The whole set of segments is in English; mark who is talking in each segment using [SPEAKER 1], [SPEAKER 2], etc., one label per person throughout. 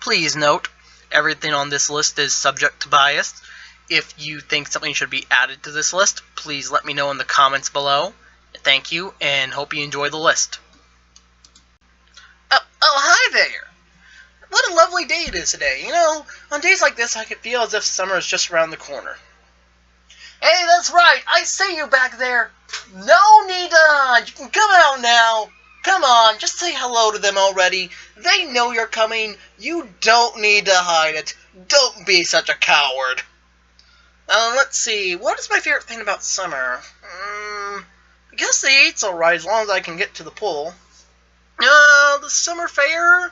[SPEAKER 1] Please note, everything on this list is subject to bias. If you think something should be added to this list, please let me know in the comments below. Thank you, and hope you enjoy the list. Oh, hi there! What a lovely day it is today. You know, on days like this, I can feel as if summer is just around the corner. Hey, that's right! I see you back there! No need to hide! You can come out now! Come on, just say hello to them already. They know you're coming. You don't need to hide it. Don't be such a coward. Let's see. What is my favorite thing about summer? I guess the eat's alright as long as I can get to the pool. The summer fair?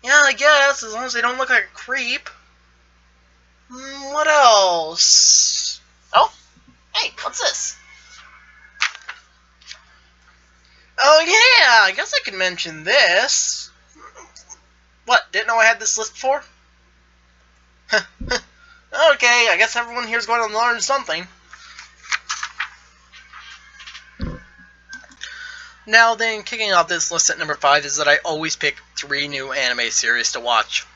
[SPEAKER 1] Yeah, I guess, as long as they don't look like a creep. What else? Oh, hey, what's this? Oh yeah, I guess I could mention this. What, didn't know I had this list before? Okay, I guess everyone here's going to learn something. Now then, kicking off this list at number 5 is that I always pick 3 new anime series to watch.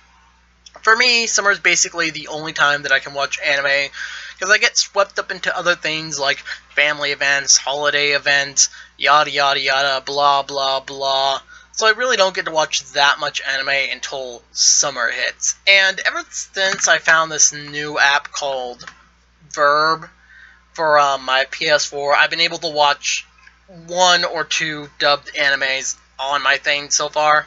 [SPEAKER 1] For me, summer is basically the only time that I can watch anime, because I get swept up into other things like family events, holiday events, yada yada yada, blah blah blah. So I really don't get to watch that much anime until summer hits. And ever since I found this new app called Verb for my PS4, I've been able to watch 1 or 2 dubbed animes on my thing so far.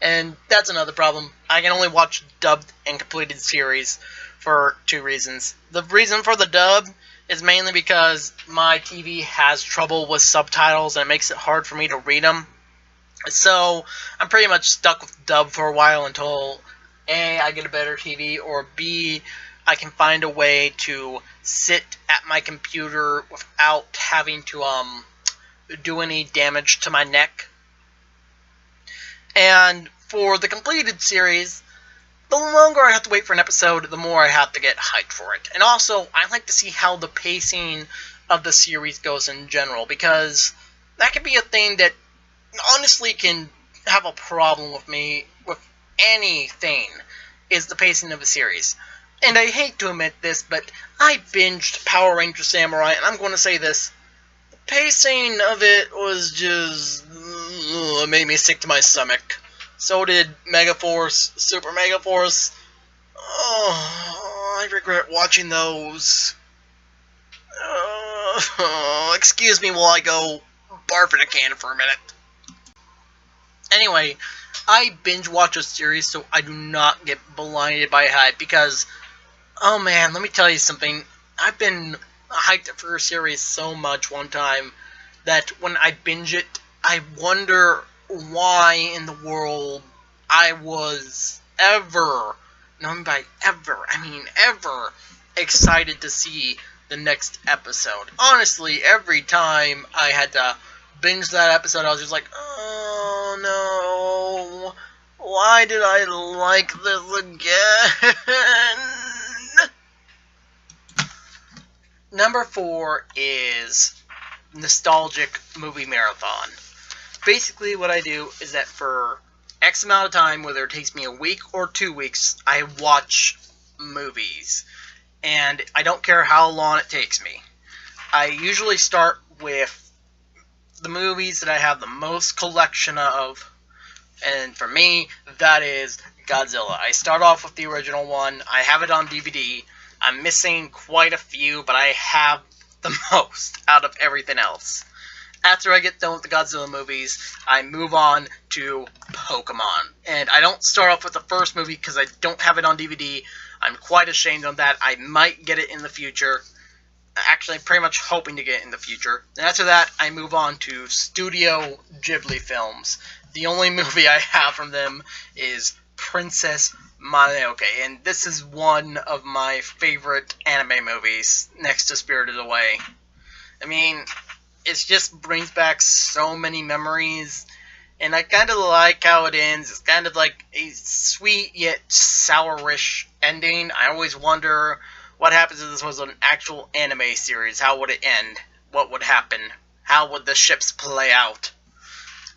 [SPEAKER 1] And that's another problem. I can only watch dubbed and completed series for 2 reasons. The reason for the dub is mainly because my TV has trouble with subtitles and it makes it hard for me to read them. So I'm pretty much stuck with dub for a while until A, I get a better TV, or B, I can find a way to sit at my computer without having to do any damage to my neck. And for the completed series, the longer I have to wait for an episode, the more I have to get hyped for it. And also, I like to see how the pacing of the series goes in general, because that could be a thing that honestly can have a problem with me with anything, is the pacing of a series. And I hate to admit this, but I binged Power Ranger Samurai, and I'm going to say this. The pacing of it was just... it made me sick to my stomach. So did Megaforce, Super Megaforce. Oh, I regret watching those. Excuse me while I go barf in a can for a minute. Anyway, I binge watch a series so I do not get blinded by hype, because, oh man, let me tell you something. I've been hyped for a series so much one time that when I binge it, I wonder why in the world I was ever, I mean ever, excited to see the next episode. Honestly, every time I had to binge that episode, I was just like, oh no, why did I like this again? Number 4 is Nostalgic Movie Marathon. Basically what I do is that for X amount of time, whether it takes me a week or 2 weeks, I watch movies. And I don't care how long it takes me. I usually start with the movies that I have the most collection of, and for me, that is Godzilla. I start off with the original one. I have it on DVD. I'm missing quite a few, but I have the most out of everything else. After I get done with the Godzilla movies, I move on to Pokemon. And I don't start off with the first movie because I don't have it on DVD. I'm quite ashamed of that. I might get it in the future. Actually, I'm pretty much hoping to get it in the future. And after that, I move on to Studio Ghibli films. The only movie I have from them is Princess Mononoke, and this is one of my favorite anime movies, next to Spirited Away. I mean, it just brings back so many memories, and I kind of like how it ends. It's kind of like a sweet yet sourish ending. I always wonder what happens if this was an actual anime series. How would it end? What would happen? How would the ships play out?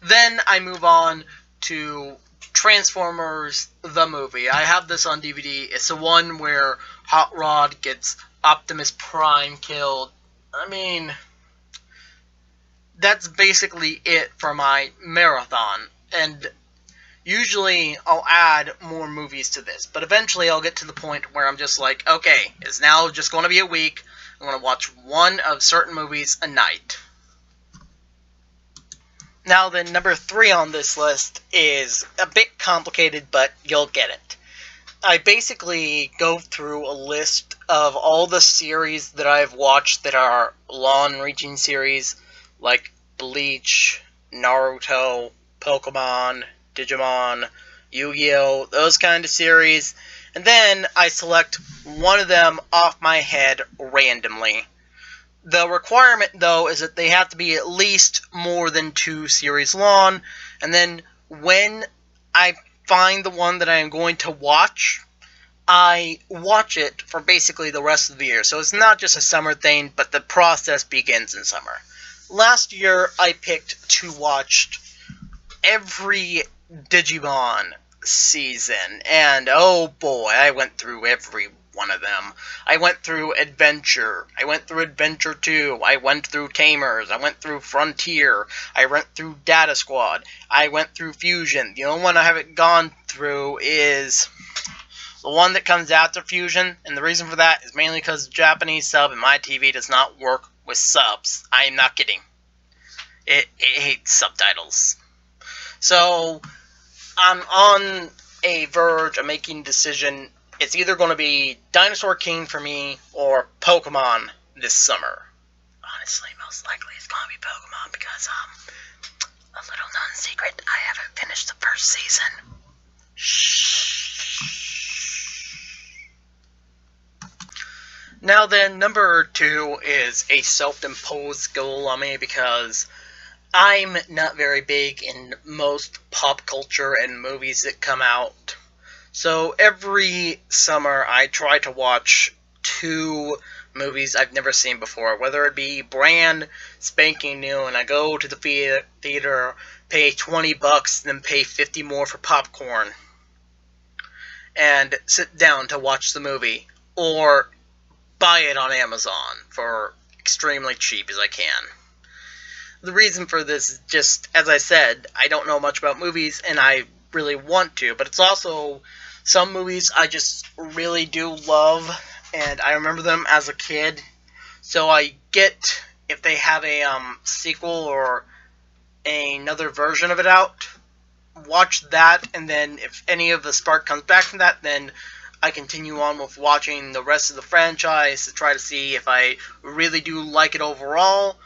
[SPEAKER 1] Then I move on to Transformers the movie. I have this on DVD. It's the one where Hot Rod gets Optimus Prime killed. I mean, that's basically it for my marathon. And usually I'll add more movies to this. But eventually I'll get to the point where I'm just like, okay, it's now just going to be a week. I'm going to watch one of certain movies a night. Now then, number 3 on this list is a bit complicated, but you'll get it. I basically go through a list of all the series that I've watched that are long-reaching series, like Bleach, Naruto, Pokemon, Digimon, Yu-Gi-Oh!, those kind of series, and then I select one of them off my head randomly. The requirement, though, is that they have to be at least more than 2 series long, and then when I find the one that I am going to watch, I watch it for basically the rest of the year. So it's not just a summer thing, but the process begins in summer. Last year, I picked to watch every Digimon season, and oh boy, I went through every one of them. I went through Adventure, I went through Adventure 2, I went through Tamers, I went through Frontier, I went through Data Squad, I went through Fusion. The only one I haven't gone through is the one that comes after Fusion, and the reason for that is mainly because the Japanese sub and my TV does not work with subs. I am not kidding. It hates subtitles. So, I'm on a verge of making a decision. It's either going to be Dinosaur King for me or Pokemon this summer. Honestly, most likely it's going to be Pokemon because, a little known secret, I haven't finished the first season. Shh. Now then, number 2 is a self-imposed goal on me because I'm not very big in most pop culture and movies that come out. So every summer I try to watch 2 movies I've never seen before, whether it be brand spanking new and I go to the theater, pay $20, then pay $50 more for popcorn, and sit down to watch the movie, or buy it on Amazon for extremely cheap as I can. The reason for this is just, as I said, I don't know much about movies, and I really want to, but it's also some movies I just really do love, and I remember them as a kid, so I get, if they have a sequel or another version of it out, watch that, and then if any of the spark comes back from that, then I continue on with watching the rest of the franchise to try to see if I really do like it overall.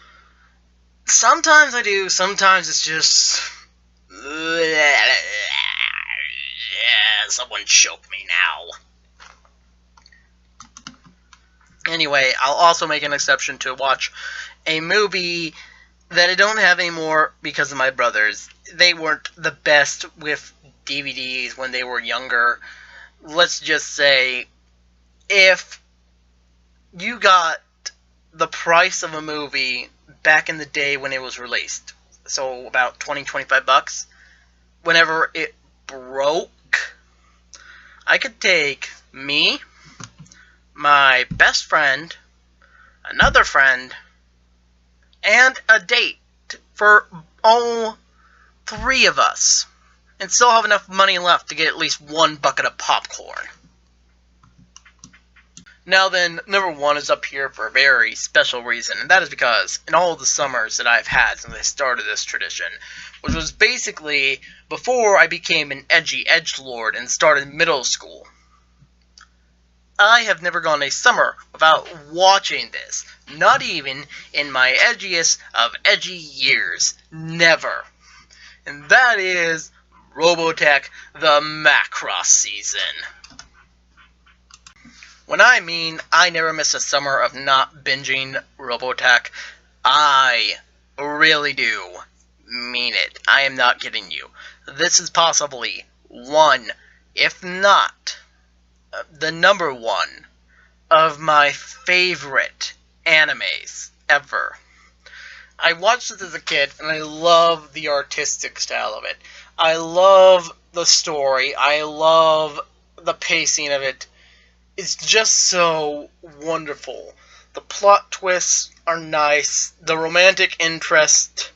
[SPEAKER 1] Sometimes I do, sometimes it's just... someone choke me now. Anyway, I'll also make an exception to watch a movie that I don't have anymore because of my brothers. They weren't the best with DVDs when they were younger. Let's just say, if you got the price of a movie back in the day when it was released, so about $20-25, whenever it broke, I could take me, my best friend, another friend, and a date for all 3 of us, and still have enough money left to get at least 1 bucket of popcorn. Now then, number 1 is up here for a very special reason, and that is because in all the summers that I've had since I started this tradition, which was basically before I became an edgy edgelord and started middle school, I have never gone a summer without watching this. Not even in my edgiest of edgy years. Never. And that is Robotech the Macross season. When I mean I never miss a summer of not binging Robotech, I really do mean it. I am not kidding you. This is possibly one, if not the number 1 of my favorite animes ever. I watched this as a kid, and I love the artistic style of it. I love the story. I love the pacing of it. It's just so wonderful. The plot twists are nice. The romantic interest,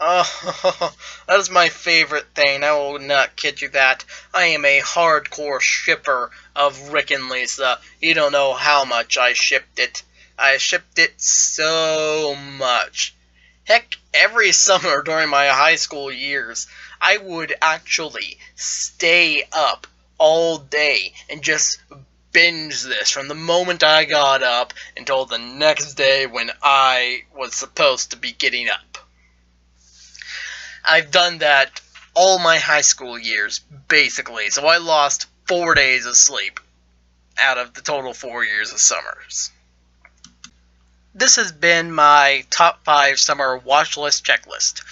[SPEAKER 1] oh, that is my favorite thing. I will not kid you that. I am a hardcore shipper of Rick and Lisa. You don't know how much I shipped it. I shipped it so much. Heck, every summer during my high school years, I would actually stay up all day and just binge this from the moment I got up until the next day when I was supposed to be getting up. I've done that all my high school years, basically, so I lost 4 days of sleep out of the total 4 years of summers. This has been my top 5 summer watch list checklist.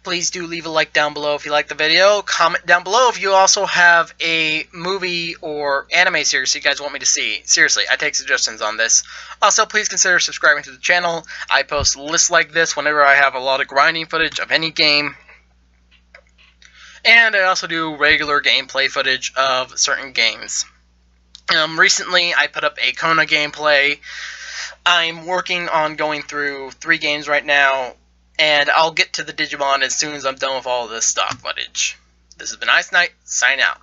[SPEAKER 1] Please do leave a like down below if you like the video. Comment down below if you also have a movie or anime series you guys want me to see. Seriously, I take suggestions on this. Also, please consider subscribing to the channel. I post lists like this whenever I have a lot of grinding footage of any game. And I also do regular gameplay footage of certain games. Recently, I put up a Kona gameplay. I'm working on going through 3 games right now. And I'll get to the Digimon as soon as I'm done with all of this stock footage. This has been Ice Knight, signing out.